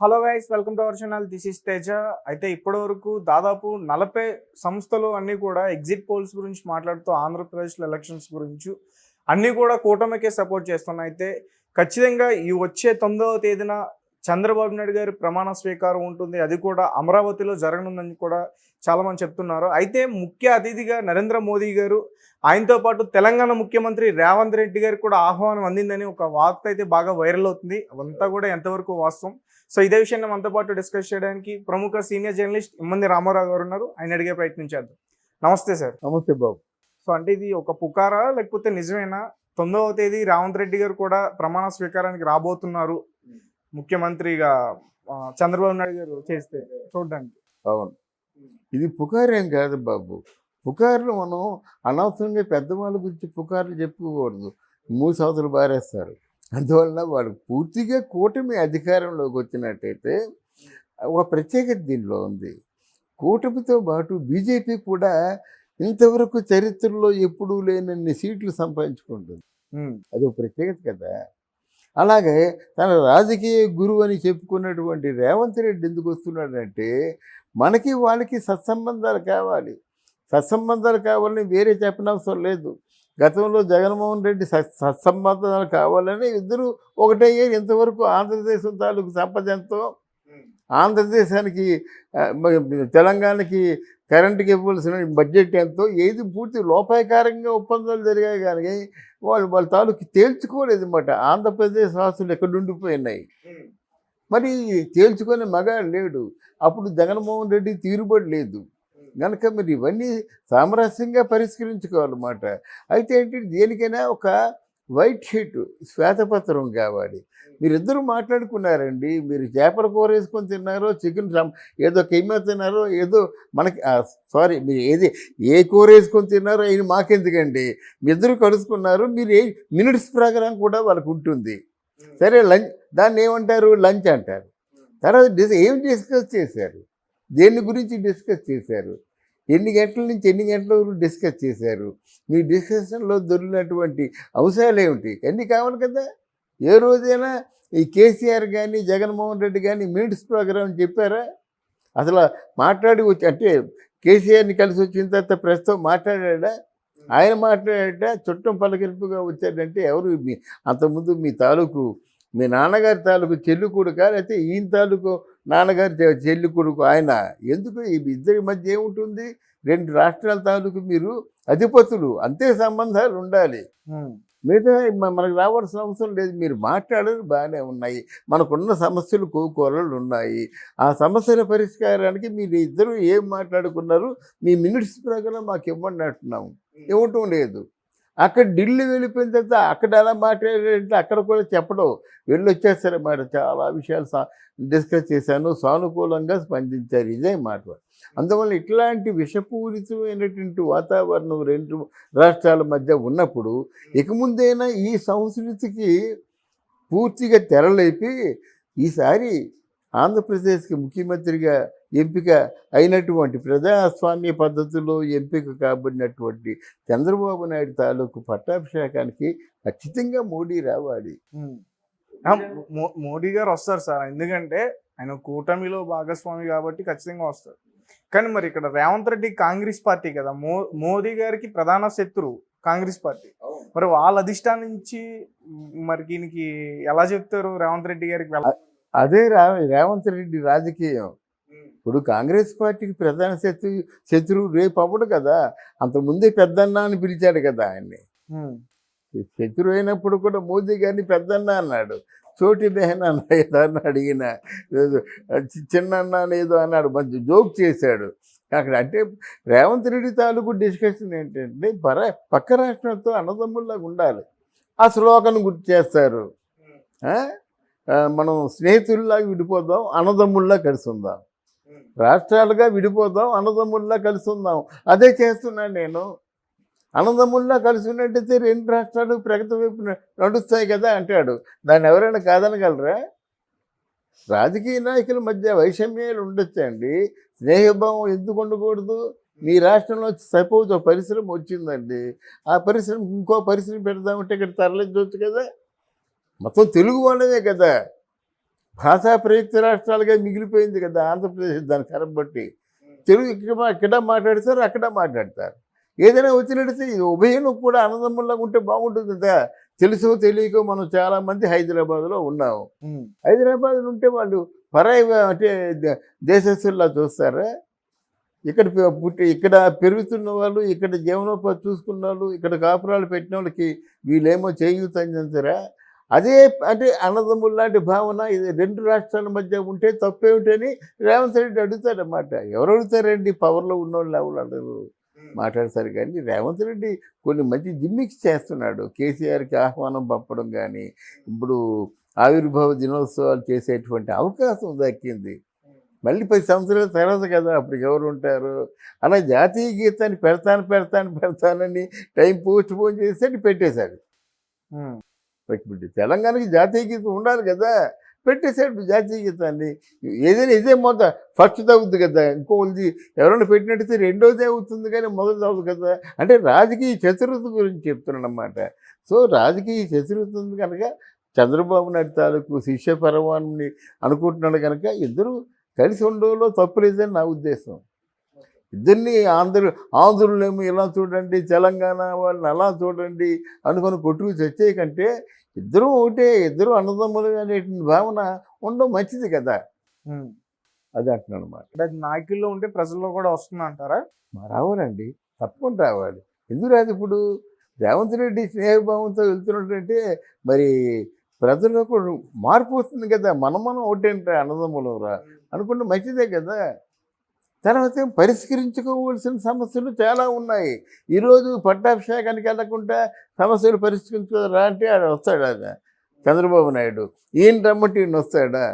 Hello guys, welcome to our channel. This is Teja. అయితే ఇప్పటివరకు దాదాపు 40 సంస్థలు అన్నీ కూడా ఎగ్జిట్ పోల్స్ గురించి మాట్లాడుతూ ఆంధ్రప్రదేశ్లో ఎలక్షన్స్ గురించి అన్నీ కూడా కూటమికే సపోర్ట్ చేస్తున్నాయి. అయితే ఖచ్చితంగా ఈ వచ్చే 9వ తేదీన చంద్రబాబు నాయుడు గారి ప్రమాణ స్వీకారం ఉంటుంది. అది కూడా అమరావతిలో జరగనుందని కూడా చాలామంది చెప్తున్నారు. అయితే ముఖ్య అతిథిగా నరేంద్ర మోదీ గారు, ఆయనతో పాటు తెలంగాణ ముఖ్యమంత్రి రేవంత్ రెడ్డి గారికి కూడా ఆహ్వానం అందిందని ఒక వార్త అయితే బాగా వైరల్ అవుతుంది. అవంతా కూడా ఎంతవరకు వాస్తవం? సో ఇదే విషయాన్ని మనతో పాటు డిస్కస్ చేయడానికి ప్రముఖ సీనియర్ జర్నలిస్ట్ ఇమ్మంది రామారావు గారు ఉన్నారు. ఆయన అడిగే ప్రయత్నం చేద్దాం. నమస్తే సార్. నమస్తే బాబు. సో అంటే ఇది ఒక పుకారా లేకపోతే నిజమేనా? 9వ తేదీ రేవంత్ రెడ్డి గారు కూడా ప్రమాణ స్వీకారానికి రాబోతున్నారు ముఖ్యమంత్రిగా చంద్రబాబు నాయుడు గారు చేస్తే చూడడానికి. అవును, ఇది పుకారేం కాదు బాబు. పుకార్లు మనం అనవసరంగా పెద్దవాళ్ళ గురించి పుకార్లు చెప్పుకోకూడదు. మూసవతలు బారేస్తారు. అందువలన వాళ్ళు పూర్తిగా కూటమి అధికారంలోకి వచ్చినట్టయితే ఒక ప్రత్యేకత దీనిలో ఉంది. కూటమితో పాటు బీజేపీ కూడా ఇంతవరకు చరిత్రలో ఎప్పుడూ లేనన్ని సీట్లు సంపాదించుకుంటుంది. అది ఒక ప్రత్యేకత కదా. అలాగే తన రాజకీయ గురువు అని చెప్పుకున్నటువంటి రేవంత్ రెడ్డి ఎందుకు వస్తున్నాడంటే, మనకి వాళ్ళకి సత్సంబంధాలు కావాలి. సత్సంబంధాలు కావాలని వేరే చెప్పనవసరం లేదు. గతంలో జగన్మోహన్ రెడ్డి సత్సంబంధాలు కావాలని ఇద్దరు ఒకటయ్యారు. ఇంతవరకు ఆంధ్రదేశం తాలూకు సంపద ఎంతో, ఆంధ్రదేశానికి తెలంగాణకి కరెంటుకి ఇవ్వాల్సిన బడ్జెట్ ఎంతో, ఏది పూర్తి లోపాయకారంగా ఒప్పందాలు జరిగాయి. కానీ వాళ్ళ తాలూకు తేల్చుకోలేదు అన్నమాట. ఆంధ్రప్రదేశ్ రాష్ట్రాలు ఎక్కడుండిపోయినాయి. మరి తేల్చుకునే మగాడు లేడు. అప్పుడు జగన్మోహన్ రెడ్డి తీరుబడి లేదు కనుక మరి ఇవన్నీ సామరస్యంగా పరిష్కరించుకోవాలన్నమాట. అయితే ఏంటి, దేనికైనా ఒక వైట్ షీట్, శ్వేతపత్రం కావాలి. మీరిద్దరూ మాట్లాడుకున్నారండి. మీరు చేపల కూర వేసుకొని తిన్నారో, చికెన్ ఏదో కైమా తిన్నారో, ఏదో మనకి సారీ మీరు ఏ కూర వేసుకొని తిన్నారో అయిన మాకెందుకండి. మీ ఇద్దరు కలుసుకున్నారు. మీరు మినిట్స్ ప్రోగ్రాం కూడా వాళ్ళకు ఉంటుంది. సరే, లంచ్ దాన్ని ఏమంటారు, లంచ్ అంటారు. తర్వాత ఏం డిస్కస్ చేశారు, దేని గురించి డిస్కస్ చేశారు, ఎన్ని గంటల నుంచి ఎన్ని గంటల వరకు డిస్కస్ చేశారు, మీ డిస్కషన్లో దొరికినటువంటి అంశాలు ఏమిటి, అన్నీ కావాలి కదా. ఏ రోజైనా ఈ కేసీఆర్ కానీ జగన్మోహన్ రెడ్డి కానీ మినిట్స్ ప్రోగ్రామ్ చెప్పారా? అసలు మాట్లాడి వచ్చి అంటే కేసీఆర్ని కలిసి వచ్చిన తర్వాత ప్రెస్తో మాట్లాడా? ఆయన మాట్లాడట చుట్టం పలకరింపుగా వచ్చాడంటే ఎవరు? అంతకుముందు మీ నాన్నగారి తాలూకు చెల్లి కొడుక, లేకపోతే ఈయన తాలూకు నాన్నగారి చెల్లి కొడుకు ఆయన? ఎందుకు ఈ ఇద్దరి మధ్య ఏముంటుంది? 2 రాష్ట్రాల తాలూకు మీరు అధిపతులు, అంతే సంబంధాలు ఉండాలి. మిగతా మనకు రావాల్సిన అవసరం లేదు. మీరు మాట్లాడేది బాగానే ఉన్నాయి. మనకున్న సమస్యలు కోకోరలు ఉన్నాయి. ఆ సమస్యల పరిష్కారానికి మీరు ఇద్దరు ఏం మాట్లాడుకున్నారు, మీ మినిట్స్ ప్రకారం మాకు ఇవ్వండి అంటున్నాము. ఇవ్వటం లేదు. అక్కడ ఢిల్లీ వెళ్ళిపోయిన తర్వాత అక్కడ ఎలా మాట్లాడారంటే అక్కడ కూడా చెప్పడం, వెళ్ళొచ్చేస్తారన్నమాట. చాలా విషయాలు డిస్కస్ చేశాను, సానుకూలంగా స్పందించారు, ఇదే మాట. అందువల్ల ఇట్లాంటి విషపూరితమైనటువంటి వాతావరణం 2 రాష్ట్రాల మధ్య ఉన్నప్పుడు ఇక ముందైనా ఈ సంస్కృతికి పూర్తిగా తెరలేపి ఈసారి ఆంధ్రప్రదేశ్కి ముఖ్యమంత్రిగా ఎంపిక అయినటువంటి ప్రజాస్వామ్య పద్ధతిలో ఎంపిక కాబడినటువంటి చంద్రబాబు నాయుడు తాలూకు పట్టాభిషేకానికి ఖచ్చితంగా మోడీ రావాలి. మోడీ గారు వస్తారు సార్, ఎందుకంటే ఆయన కూటమిలో భాగస్వామి కాబట్టి ఖచ్చితంగా వస్తారు. కానీ మరి ఇక్కడ రేవంత్ రెడ్డి కాంగ్రెస్ పార్టీ కదా, మోదీ గారికి ప్రధాన శత్రువు కాంగ్రెస్ పార్టీ. మరి వాళ్ళ అధిష్టానం నుంచి మరి దీనికి ఎలా చెప్తారు రేవంత్ రెడ్డి గారికి? అదే రేవంత్ రెడ్డి రాజకీయం. ఇప్పుడు కాంగ్రెస్ పార్టీకి ప్రధాన శత్రువు రేపు అవ్వడు కదా. అంతకుముందే పెద్దన్న అని పిలిచాడు కదా ఆయన్ని. శత్రువు అయినప్పుడు కూడా మోదీ గారిని పెద్దన్న అన్నాడు. చోటి బెహన్ అన్న అడిగిన, చిన్నన్న అనేదో అన్నాడు, మంచి జోక్ చేశాడు అక్కడ. అంటే రేవంత్ రెడ్డి తాలూకు డిస్కషన్ ఏంటంటే పక్క రాష్ట్రంతో అన్నదమ్ముల్లాగా ఉండాలి. ఆ శ్లోకను గుర్తు చేస్తారు. మనం స్నేహితుల్లాగా విడిపోదాం, అన్నదమ్ముల్లా కలిసి ఉందాం. రాష్ట్రాలుగా విడిపోదాం, అన్నదమ్ముల్లా కలిసి ఉందాం. అదే చేస్తున్నాను నేను. అన్నదమ్ముల్లా కలిసి ఉన్నట్టయితే 2 రాష్ట్రాలు ప్రగతి వైపు నడుస్తాయి కదా అంటాడు. దాన్ని ఎవరైనా కాదనగలరా? రాజకీయ నాయకుల మధ్య వైషమ్యాలు ఉండొచ్చండి, స్నేహభావం ఎందుకు ఉండకూడదు? మీ రాష్ట్రంలో సపోజ్ ఒక పరిశ్రమ వచ్చిందండి, ఆ పరిశ్రమ ఇంకో పరిశ్రమ పెడదామంటే ఇక్కడ తరలించవచ్చు కదా. మొత్తం తెలుగు వాళ్ళదే కదా. భాషా ప్రయుక్త రాష్ట్రాలుగా మిగిలిపోయింది కదా ఆంధ్రప్రదేశ్ దాని కరబట్టి. తెలుగు ఇక్కడ మాట్లాడతారు, అక్కడ మాట్లాడతారు. ఏదైనా వచ్చినట్టు ఇది ఉభయం కూడా అన్నదమ్ముల్లాగా ఉంటే బాగుంటుంది కదా. తెలుసో తెలియకో మనం చాలామంది హైదరాబాద్లో ఉన్నాము. హైదరాబాద్లో ఉంటే వాళ్ళు పరాయి అంటే దేశస్తుల్లా చూస్తారా? ఇక్కడ పుట్టి ఇక్కడ పెరుగుతున్న వాళ్ళు, ఇక్కడ జీవనోపాధి చూసుకున్న వాళ్ళు, ఇక్కడ కాపురాలు పెట్టిన వాళ్ళకి వీళ్ళేమో చేయూతందించరా? అదే అంటే అన్నదమ్ములు లాంటి భావన ఇది రెండు రాష్ట్రాల మధ్య ఉంటే తప్పేమిటని రేవంత్ రెడ్డి అడుగుతాడన్నమాట. ఎవరు అడుగుతారండి? పవర్లో ఉన్నోళ్ళు ఎవరు అడగరు, మాట్లాడతారు. కానీ రేవంత్ రెడ్డి కొన్ని మంచి జిమ్మిక్స్ చేస్తున్నాడు. కేసీఆర్కి ఆహ్వానం పంపడం కానీ, ఇప్పుడు ఆవిర్భావ దినోత్సవాలు చేసేటువంటి అవకాశం దక్కింది. మళ్ళీ 10 సంవత్సరాల తర్వాత కదా అప్పుడు ఎవరు ఉంటారు? అలా జాతీయ గీతాన్ని పెడతానని టైం పోస్ట్ పోన్ చేసి పెట్టేశాడు. ఇప్పుడు తెలంగాణకి జాతీయ గీతం ఉండాలి కదా, పెట్టేశాడు జాతీయ గీతాన్ని. ఏదైనా ఇదే మొదట ఫస్ట్ అవుతుంది కదా, ఇంకోది ఎవరైనా పెట్టినట్టయితే రెండోదే అవుతుంది కానీ మొదటిది అవుతుంది కదా. అంటే రాజకీయ చతురత గురించి చెప్తున్నాను అన్నమాట. సో రాజకీయ చతురత ఉంది కనుక చంద్రబాబు నాయుడు తాలూకు శిష్య పరమాన్ని అనుకుంటున్నాడు కనుక ఇద్దరు కలిసి ఉండడంలో తప్పు లేదని నా ఉద్దేశం. ఇద్దరిని ఆంధ్రులేమో ఇలా చూడండి, తెలంగాణ వాళ్ళని అలా చూడండి అనుకొని కొట్టుకు చచ్చే కంటే ఇద్దరు ఒకటే, ఇద్దరు అన్నదమ్ములు అనేటువంటి భావన ఉండడం మంచిది కదా. అది అంటున్నాను అన్నమాట. అంటే అది నాయకుల్లో ఉంటే ప్రజల్లో కూడా వస్తుంది అంటారా? రావాలండి, తప్పకుండా రావాలి. ఎందుకు రాదు? ఇప్పుడు రేవంత్ రెడ్డి స్నేహభావంతో వెళ్తున్నట్టంటే మరి ప్రజల్లో కూడా మార్పు వస్తుంది కదా. మనం ఒకటేంటే అన్నదమ్ములు అనుకుంటే మంచిదే కదా. తర్వాత పరిష్కరించుకోవాల్సిన సమస్యలు చాలా ఉన్నాయి. ఈరోజు పట్టాభిషేకానికి వెళ్ళకుండా సమస్యలు పరిష్కరించుకోరా అంటే ఆడ వస్తాడా చంద్రబాబు నాయుడు? ఈయన రమ్మంటే ఈయన వస్తాడా?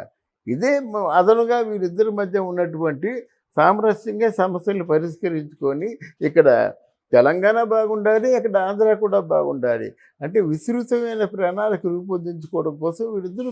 ఇదే అదనుగా వీరిద్దరి మధ్య ఉన్నటువంటి సామరస్యంగా సమస్యలను పరిష్కరించుకొని ఇక్కడ తెలంగాణ బాగుండాలి, అక్కడ ఆంధ్ర కూడా బాగుండాలి. అంటే విస్తృతమైన ప్రణాళిక రూపొందించుకోవడం కోసం వీరిద్దరూ